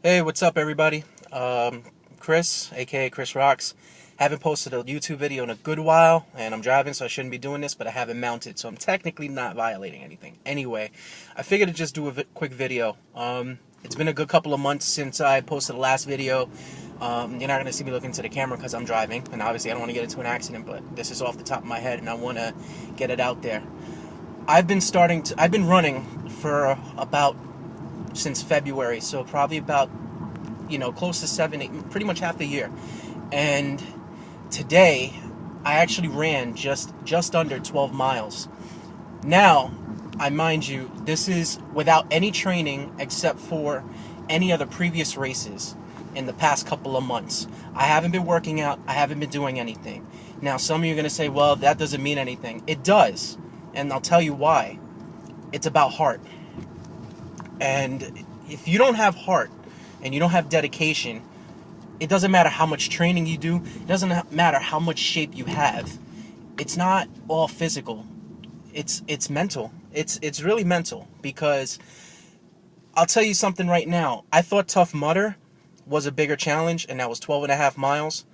Hey, what's up, everybody? Chris, aka Chris Rocks. Haven't posted a YouTube video in a good while, and I'm driving, so I shouldn't be doing this, but I haven't mounted, so I'm technically not violating anything. Anyway, I figured to just do a quick video. It's been a good couple of months since I posted the last video. You're not going to see me look into the camera because I'm driving, and obviously I don't want to get into an accident, but this is off the top of my head, and I want to get it out there. I've been running for about since February, so probably about, close to 7, 8, pretty much half the year. And today, I actually ran just under 12 miles. Now, I mind you, this is without any training except for any other previous races in the past couple of months. I haven't been working out. I haven't been doing anything. Now, some of you are going to say, well, that doesn't mean anything. It does. And I'll tell you why. It's about heart. And if you don't have heart and you don't have dedication, it doesn't matter how much training you do. It doesn't matter how much shape you have. It's not all physical. It's mental. It's really mental, because I'll tell you something right now. I thought Tough Mudder was a bigger challenge, and that was 12 and a half miles.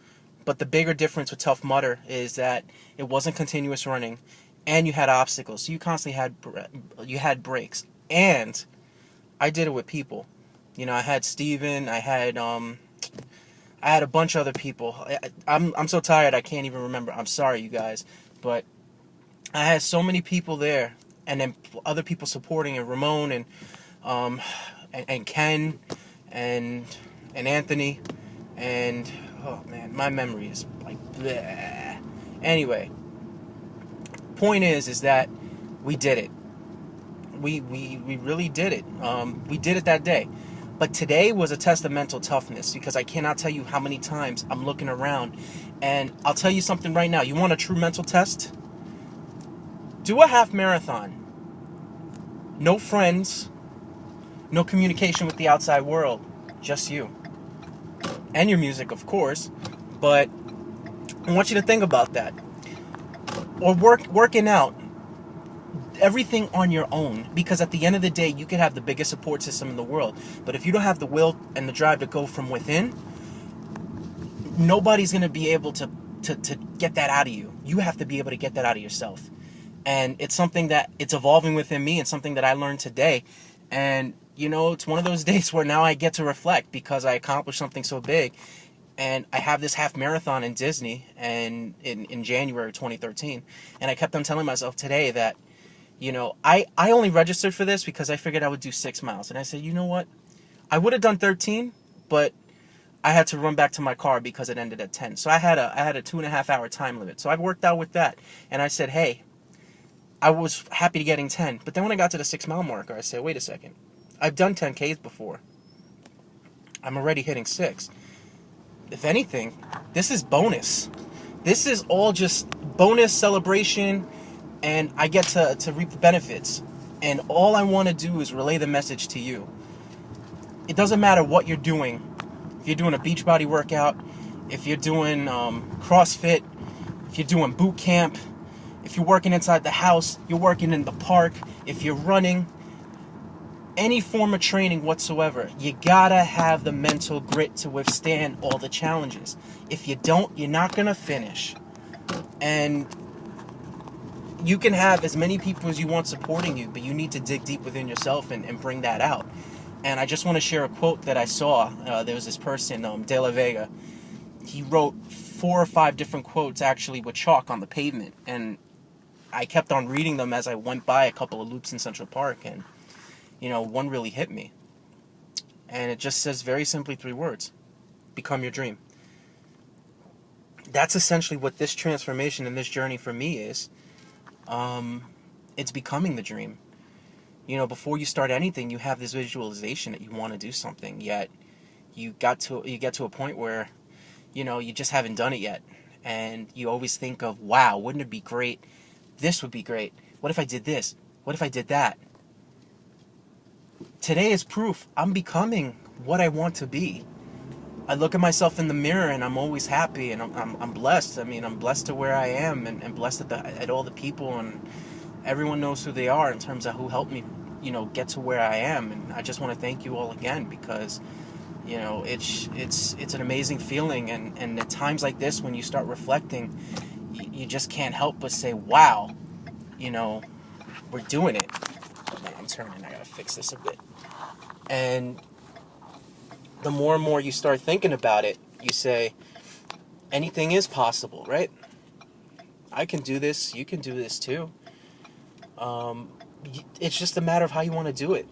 But the bigger difference with Tough Mudder is that it wasn't continuous running, and you had obstacles. So you constantly had breaks. And I did it with people. I had Steven, I had a bunch of other people. I'm so tired I can't even remember. I'm sorry, you guys, but I had so many people there, and then other people supporting it. Ramon and Ken and Anthony, and oh man, my memory is like bleh. Anyway, point is that we did it. We really did it. We did it that day. But today was a test of mental toughness, because I cannot tell you how many times I'm looking around. And I'll tell you something right now. You want a true mental test? Do a half marathon. No friends. No communication with the outside world. Just you. And your music, of course. But I want you to think about that. Or working out. Everything on your own, because at the end of the day, you could have the biggest support system in the world, but if you don't have the will and the drive to go from within, nobody's going to be able to get that out of you. You have to be able to get that out of yourself. And it's something that it's evolving within me, and something that I learned today. And it's one of those days where now I get to reflect, because I accomplished something so big. And I have this half marathon in Disney, and in January 2013, and I kept on telling myself today that I only registered for this because I figured I would do 6 miles. And I said, you know what? I would have done 13, but I had to run back to my car because it ended at 10. So I had a 2.5 hour time limit. So I worked out with that. And I said, hey, I was happy to getting 10. But then when I got to the 6 mile marker, I said, wait a second. I've done 10Ks before. I'm already hitting 6. If anything, this is bonus. This is all just bonus celebration. And I get to reap the benefits. And all I want to do is relay the message to you. It doesn't matter what you're doing. If you're doing a Beachbody workout, if you're doing CrossFit, if you're doing boot camp, if you're working inside the house, you're working in the park, if you're running, any form of training whatsoever, you gotta have the mental grit to withstand all the challenges. If you don't, you're not gonna finish. And you can have as many people as you want supporting you, but you need to dig deep within yourself and bring that out. And I just want to share a quote that I saw. There was this person, De La Vega. He wrote 4 or 5 different quotes, actually, with chalk on the pavement. And I kept on reading them as I went by a couple of loops in Central Park. And, one really hit me. And it just says very simply 3 words. Become your dream. That's essentially what this transformation and this journey for me is. It's becoming the dream. Before you start anything, you have this visualization that you want to do something, yet you get to a point where, you just haven't done it yet. And you always think of, wow, wouldn't it be great? This would be great. What if I did this? What if I did that? Today is proof. I'm becoming what I want to be. I look at myself in the mirror and I'm always happy, and I'm blessed. I mean, I'm blessed to where I am, and blessed at all the people, and everyone knows who they are in terms of who helped me, get to where I am. And I just want to thank you all again, because, You know, it's an amazing feeling, and at times like this, when you start reflecting, you just can't help but say, wow, you know, we're doing it. Man, I'm turning, I gotta fix this a bit. And the more and more you start thinking about it, you say, anything is possible, right? I can do this, you can do this too. It's just a matter of how you want to do it.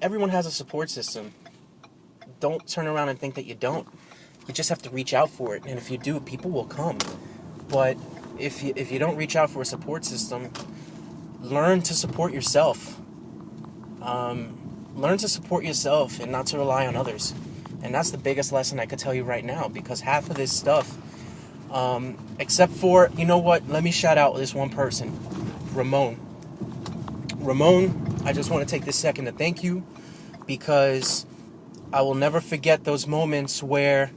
Everyone has a support system. Don't turn around and think that you don't. You just have to reach out for it, and if you do, people will come. But if you don't reach out for a support system, learn to support yourself. Learn to support yourself and not to rely on others. And that's the biggest lesson I could tell you right now, because half of this stuff, except for, you know what, let me shout out this one person, Ramon. Ramon, I just want to take this second to thank you, because I will never forget those moments where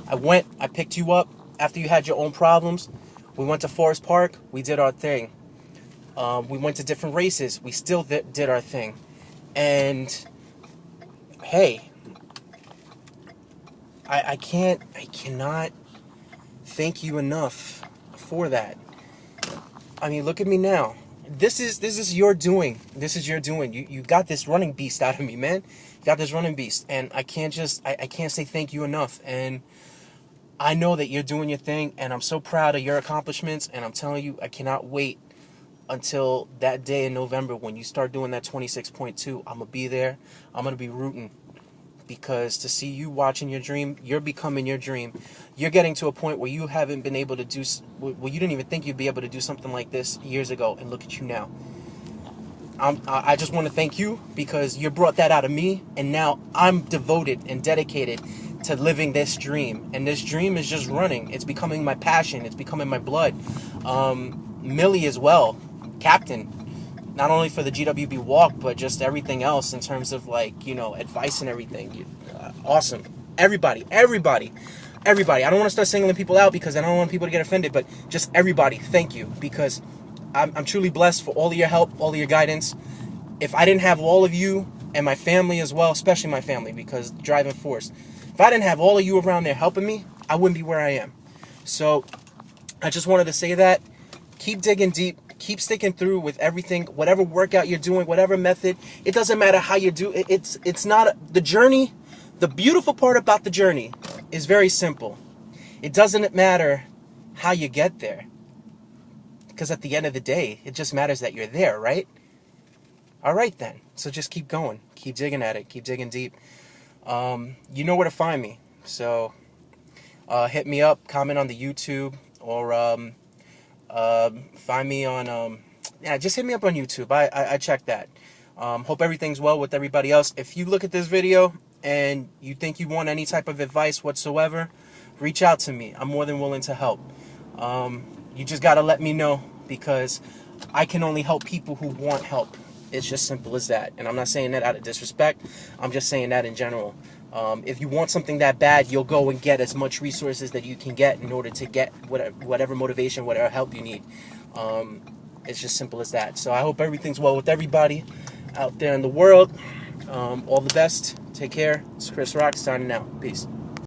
I picked you up after you had your own problems. We went to Forest Park, we did our thing. We went to different races, we still did our thing. And hey, I cannot thank you enough for that. I mean, look at me now. This is your doing. This is your doing. You got this running beast out of me, man. You got this running beast, and I can't say thank you enough. And I know that you're doing your thing, and I'm so proud of your accomplishments. And I'm telling you, I cannot wait until that day in November when you start doing that 26.2. I'm gonna be there. I'm gonna be rooting, because to see you watching your dream, you're becoming your dream. You're getting to a point where you haven't been able to do, well, you didn't even think you'd be able to do something like this years ago, and look at you now. I just want to thank you, because you brought that out of me, and now I'm devoted and dedicated to living this dream. And this dream is just running. It's becoming my passion. It's becoming my blood. Millie as well, captain. Not only for the GWB walk, but just everything else in terms of, like, you know, advice and everything. Awesome. Everybody. I don't want to start singling people out, because I don't want people to get offended, but just everybody, thank you, because I'm truly blessed for all of your help, all of your guidance. If I didn't have all of you, and my family as well, especially my family, because driving force, if I didn't have all of you around there helping me, I wouldn't be where I am. So I just wanted to say that. Keep digging deep. Keep sticking through with everything, whatever workout you're doing, whatever method. It doesn't matter how you do it. It's not the journey. The beautiful part about the journey is very simple. It doesn't matter how you get there, because at the end of the day, it just matters that you're there, right? All right then. So just keep going. Keep digging at it. Keep digging deep. You know where to find me. So hit me up, comment on the YouTube, or find me on, just hit me up on YouTube. I check that. Hope everything's well with everybody else. If you look at this video and you think you want any type of advice whatsoever, reach out to me. I'm more than willing to help. You just got to let me know, because I can only help people who want help. It's just simple as that. And I'm not saying that out of disrespect. I'm just saying that in general. If you want something that bad, you'll go and get as much resources that you can get in order to get whatever motivation, whatever help you need. It's just simple as that. So I hope everything's well with everybody out there in the world. All the best. Take care. It's Chris Rock signing out. Peace.